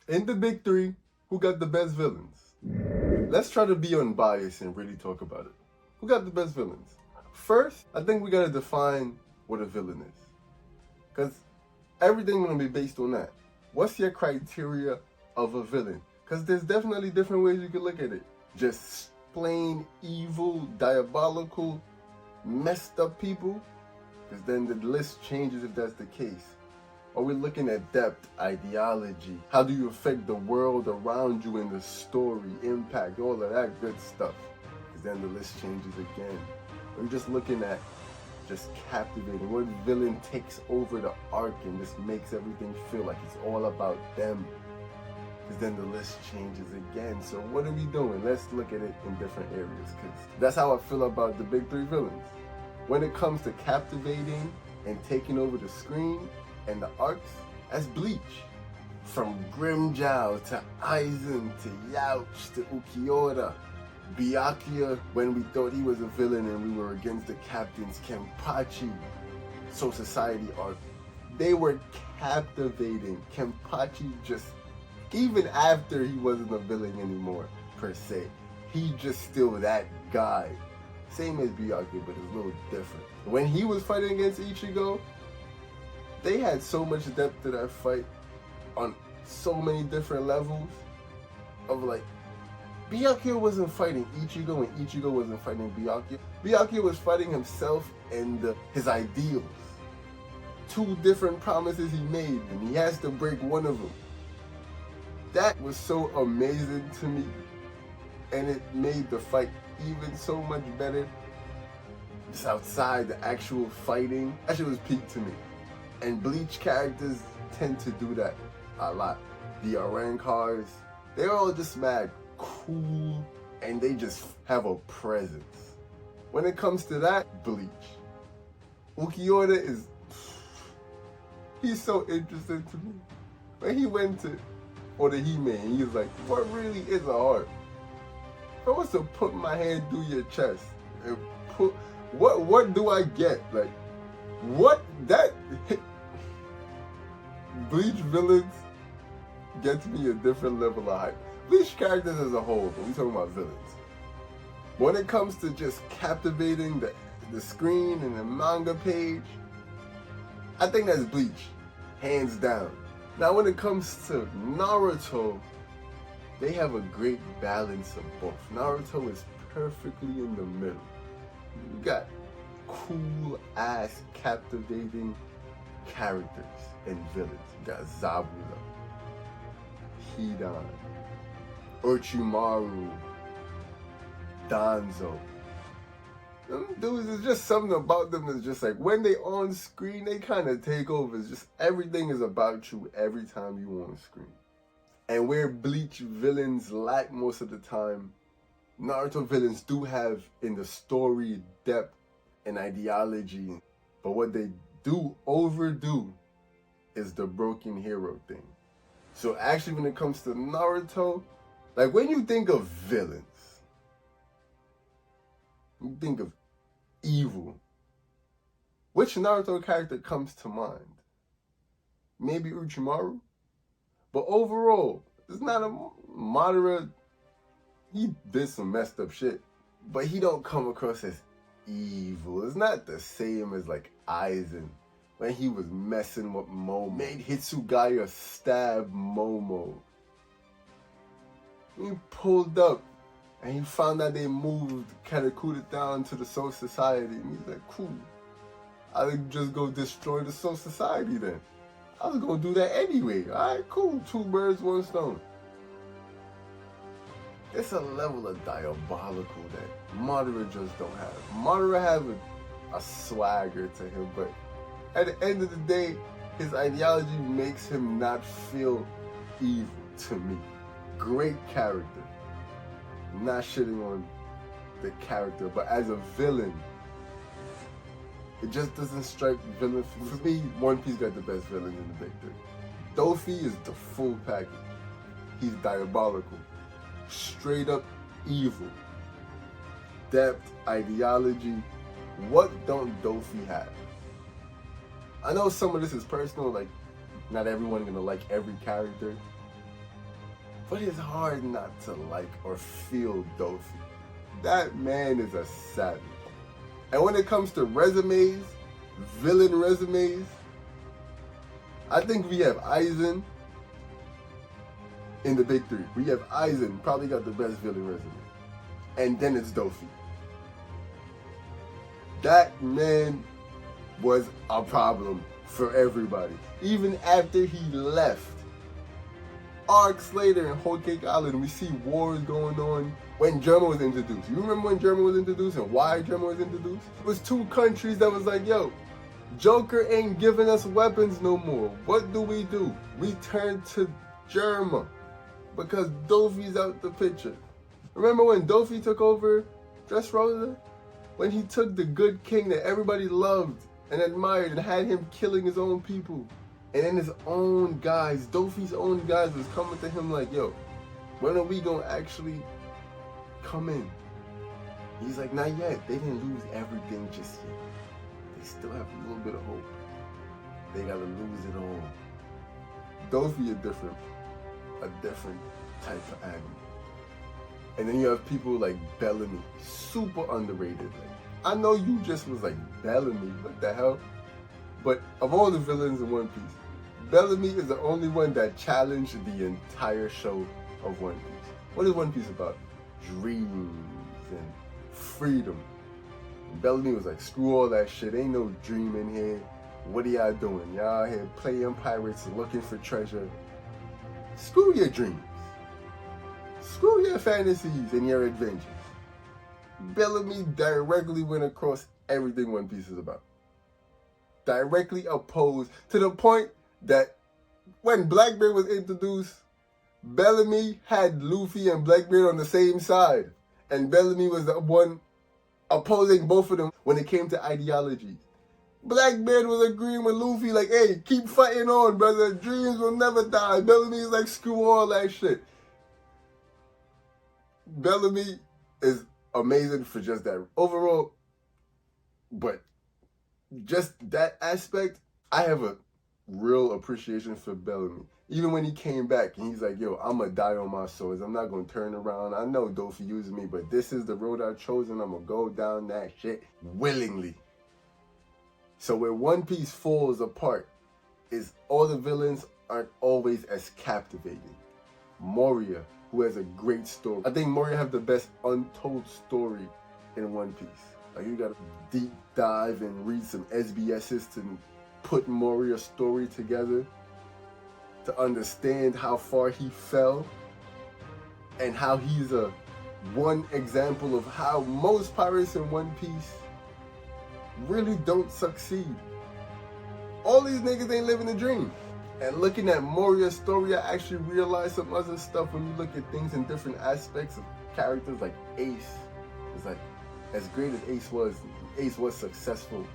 In the big three, who got the best villains? Let's try to be unbiased and really talk about it. Who got the best villains? First, I think we gotta define what a villain is. Because everything's gonna be based on that. What's your criteria of a villain? Because there's definitely different ways you can look at it. Just plain evil, diabolical, messed up people? Because then the list changes if that's the case. Are we looking at depth, ideology? How do you affect the world around you in the story, impact, all of that good stuff? Because then the list changes again. Are you just looking at just captivating? What villain takes over the arc and just makes everything feel like it's all about them? Because then the list changes again. So what are we doing? Let's look at it in different areas. Because that's how I feel about the big three villains. When it comes to captivating and taking over the screen and the arcs, that's Bleach. From Grimjow to Aizen to Youch to Ukiura. Byakuya, when we thought he was a villain and we were against the captains, Kenpachi, Soul Society arc. They were captivating. Kenpachi just, even after he wasn't a villain anymore, per se, he just still that guy. Same as Byakuya, but it's a little different. When he was fighting against Ichigo, they had so much depth to that fight on so many different levels of like, Byakuya wasn't fighting Ichigo and Ichigo wasn't fighting Byakuya. Byakuya was fighting himself and his ideals. Two different promises he made and he has to break one of them. That was so amazing to me and it made the fight even so much better. Just outside the actual fighting, that shit was peak to me. And Bleach characters tend to do that a lot. The Arankars, they're all just mad cool and they just have a presence. When it comes to that, Bleach. Ukiura is, he's so interesting to me. When he went to Orihime, he was like, what really is a heart? If I was to put my hand through your chest and put, what do I get? Like, what that Bleach villains gets me a different level of hype. Bleach characters as a whole, but we talking about villains. When it comes to just captivating the screen and the manga page, I think that's Bleach, hands down. Now when it comes to Naruto, they have a great balance of both. Naruto is perfectly in the middle. You got cool ass captivating characters and villains. You got Zabuza, Hidan, Orochimaru, Danzo. Them dudes, there's just something about them that's just like, when they on screen, they kind of take over. It's just everything is about you every time you on screen. And where Bleach villains lack most of the time, Naruto villains do have in the story depth and ideology. But what they do overdo is the broken hero thing. So actually when it comes to Naruto, like when you think of villains, you think of evil, which Naruto character comes to mind? Maybe Orochimaru? But overall, it's not a Madara. He did some messed up shit, but he don't come across as evil. It's not the same as like Aizen when he was messing with Momo. Made Hitsugaya stab Momo. He pulled up and he found out they moved Katakuri down to the Soul Society. And he's like, cool. I'll just go destroy the Soul Society then. I was gonna do that anyway. Alright, cool. Two birds, one stone. It's a level of diabolical that Madara just don't have. Madara have a swagger to him, but at the end of the day, his ideology makes him not feel evil to me. Great character. Not shitting on the character, but as a villain, it just doesn't strike villain. For me, One Piece got the best villains in the big three. Luffy is the full package. He's diabolical. Straight up evil. Depth, ideology. What don't Luffy have? I know some of this is personal, like not everyone gonna like every character, but it's hard not to like or feel Dofy. That man is a savage. And when it comes to resumes, villain resumes, I think we have Aizen in the big three. We have Aizen, probably got the best villain resume. And then it's Dofy. That man was a problem for everybody. Even after he left, arcs later in Whole Cake Island, we see wars going on when German was introduced. You remember when German was introduced and why German was introduced? It was two countries that was like, yo, Joker ain't giving us weapons no more. What do? We turn to German because Dofy's out the picture. Remember when Dofy took over Dressrosa? When he took the good king that everybody loved and admired and had him killing his own people. And then his own guys, Dofy's own guys was coming to him like, yo, when are we gonna actually come in? He's like, not yet. They didn't lose everything just yet. They still have a little bit of hope. They gotta lose it all. Dofy a different type of animal. And then you have people like Bellamy, super underrated. Like, I know you just was like, Bellamy, what the hell? But of all the villains in One Piece, Bellamy is the only one that challenged the entire show of One Piece. What is One Piece about? Dreams and freedom. And Bellamy was like, screw all that shit, ain't no dream in here. What are y'all doing? Y'all out here playing pirates, looking for treasure. Screw your dreams. Screw your fantasies and your adventures. Bellamy directly went across everything One Piece is about. Directly opposed to the point that when Blackbeard was introduced, Bellamy had Luffy and Blackbeard on the same side. And Bellamy was the one opposing both of them when it came to ideology. Blackbeard was agreeing with Luffy like, hey, keep fighting on, brother. Dreams will never die. Bellamy's like, screw all that shit. Bellamy is amazing for just that. Overall, but just that aspect, I have a real appreciation for Bellamy. Even when he came back and he's like, yo, I'm going to die on my swords. I'm not going to turn around. I know Dofy used me, but this is the road I've chosen. I'm going to go down that shit willingly. So where One Piece falls apart is all the villains aren't always as captivating. Moria, who has a great story. I think Moria have the best untold story in One Piece. Like, you gotta deep dive and read some SBSs to put Moria's story together to understand how far he fell and how he's a one example of how most pirates in One Piece really don't succeed. All these niggas ain't living the dream. And looking at Moria's story, I actually realized some other stuff when you look at things in different aspects of characters like Ace. It's like, as great as Ace was successful,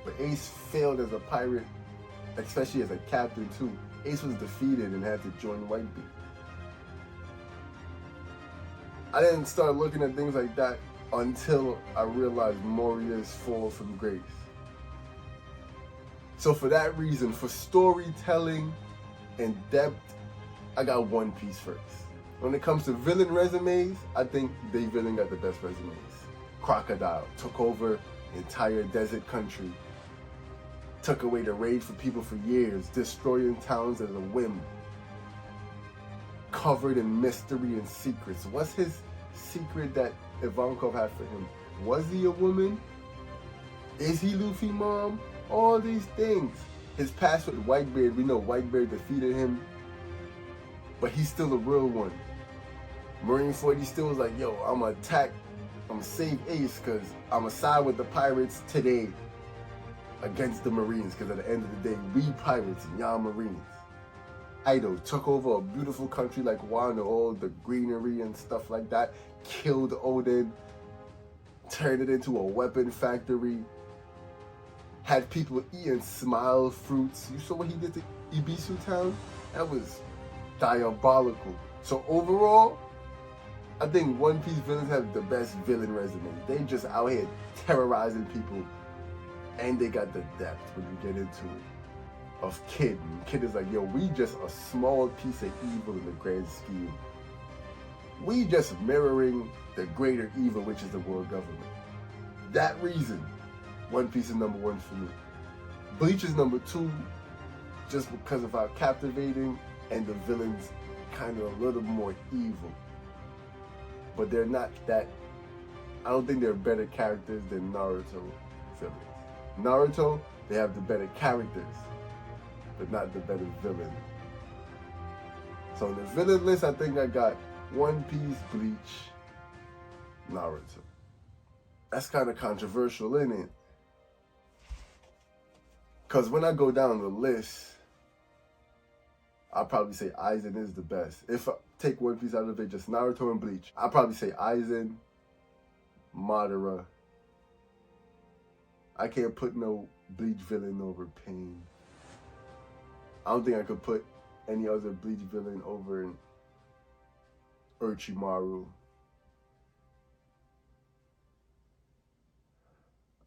but Ace failed as a pirate, especially as a captain too. Ace was defeated and had to join Whitebeard. I didn't start looking at things like that until I realized Moria's fall from grace. So for that reason, for storytelling and depth, I got One Piece first. When it comes to villain resumes, I think they villain got the best resumes. Crocodile took over entire desert country, took away the raid for people for years, destroying towns as a whim, covered in mystery and secrets. What's his secret that Ivankov had for him? Was he a woman? Is he Luffy mom? All these things. His past with Whitebeard, we know Whitebeard defeated him, but he's still a real one. Marineford, he still was like, yo, I'm gonna attack, I'm gonna save Ace, because I'm gonna side with the pirates today against the Marines, because at the end of the day, we pirates and y'all Marines. Ido took over a beautiful country like Wano, all the greenery and stuff like that, killed Odin, turned it into a weapon factory, had people eating smile fruits. You saw what he did to Ibisu town? That was diabolical. So overall, I think One Piece villains have the best villain resume. They just out here terrorizing people, and they got the depth when you get into it. of Kid. And Kid is like, yo, we just a small piece of evil in the grand scheme. We just mirroring the greater evil, which is the world government. That reason, One Piece is number 1 for me. Bleach is number 2, just because of how captivating and the villains kind of a little more evil. But they're not that, I don't think they're better characters than Naruto villains. Naruto, they have the better characters, but not the better villain. So on the villain list, I think I got One Piece, Bleach, Naruto. That's kind of controversial, isn't it? Because when I go down the list, I'll probably say Aizen is the best. If I take One Piece out of it, just Naruto and Bleach, I'll probably say Aizen, Madara. I can't put no Bleach villain over Pain. I don't think I could put any other Bleach villain over Orochimaru.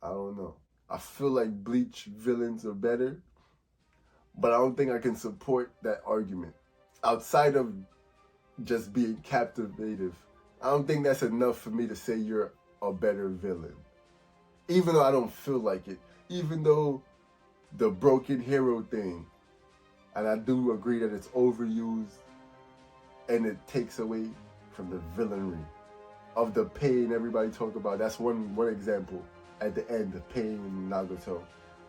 I don't know. I feel like Bleach villains are better, but I don't think I can support that argument. Outside of just being captivative, I don't think that's enough for me to say you're a better villain. Even though I don't feel like it. Even though the broken hero thing, and I do agree that it's overused and it takes away from the villainry of the pain everybody talk about. That's one example. At the end, the pain in Naruto,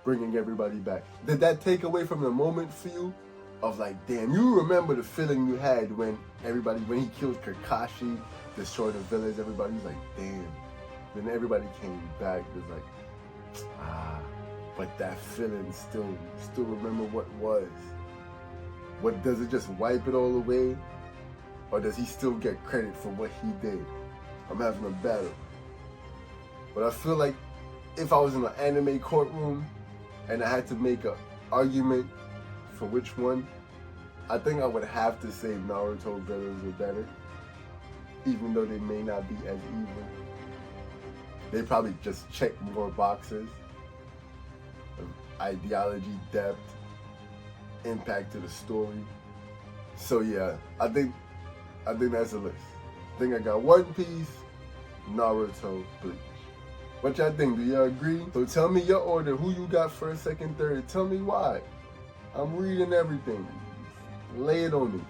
bringing everybody back. Did that take away from the moment for you? Of like, damn, you remember the feeling you had when he killed Kakashi, destroyed the village, everybody's like, damn. Then everybody came back, it was like, but that feeling still remember what was. What, does it just wipe it all away? Or does he still get credit for what he did? I'm having a battle. But I feel like if I was in an anime courtroom and I had to make an argument for which one, I think I would have to say Naruto villains are better, even though they may not be as evil. They probably just check more boxes of ideology, depth, impact to the story. So yeah, I think that's a list. I think I got One Piece, Naruto, Bleach. What y'all think? Do y'all agree? So tell me your order. Who you got first, second, third? Tell me why. I'm reading everything. Lay it on me.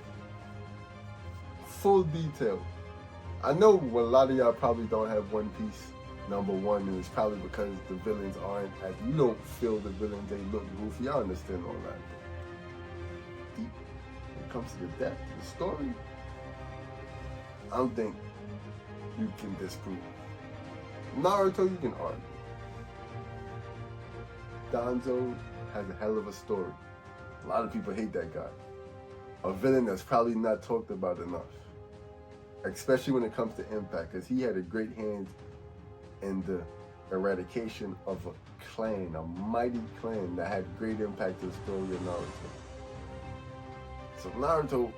Full detail. I know a lot of y'all probably don't have One Piece number 1, and it's probably because the villains aren't, as you don't feel the villains, they look goofy. I understand all that. Deep. When it comes to the depth of the story, I don't think you can disprove. Naruto, you can argue. Danzo has a hell of a story. A lot of people hate that guy. A villain that's probably not talked about enough. Especially when it comes to impact, because he had a great hand in the eradication of a clan, a mighty clan that had great impact to the story of Naruto. So Naruto,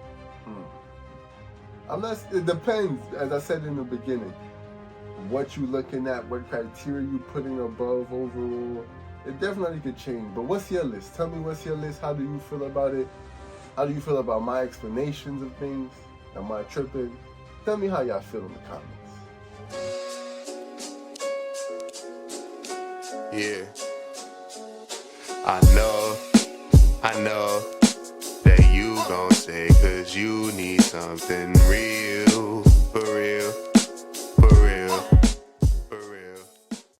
it depends, as I said in the beginning, what you looking at, what criteria you putting above overall. It definitely could change, but what's your list? Tell me what's your list, how do you feel about it? How do you feel about my explanations of things? Am I tripping? Tell me how y'all feel in the comments. Yeah, I know that you gon' say 'cause you need something real, for real.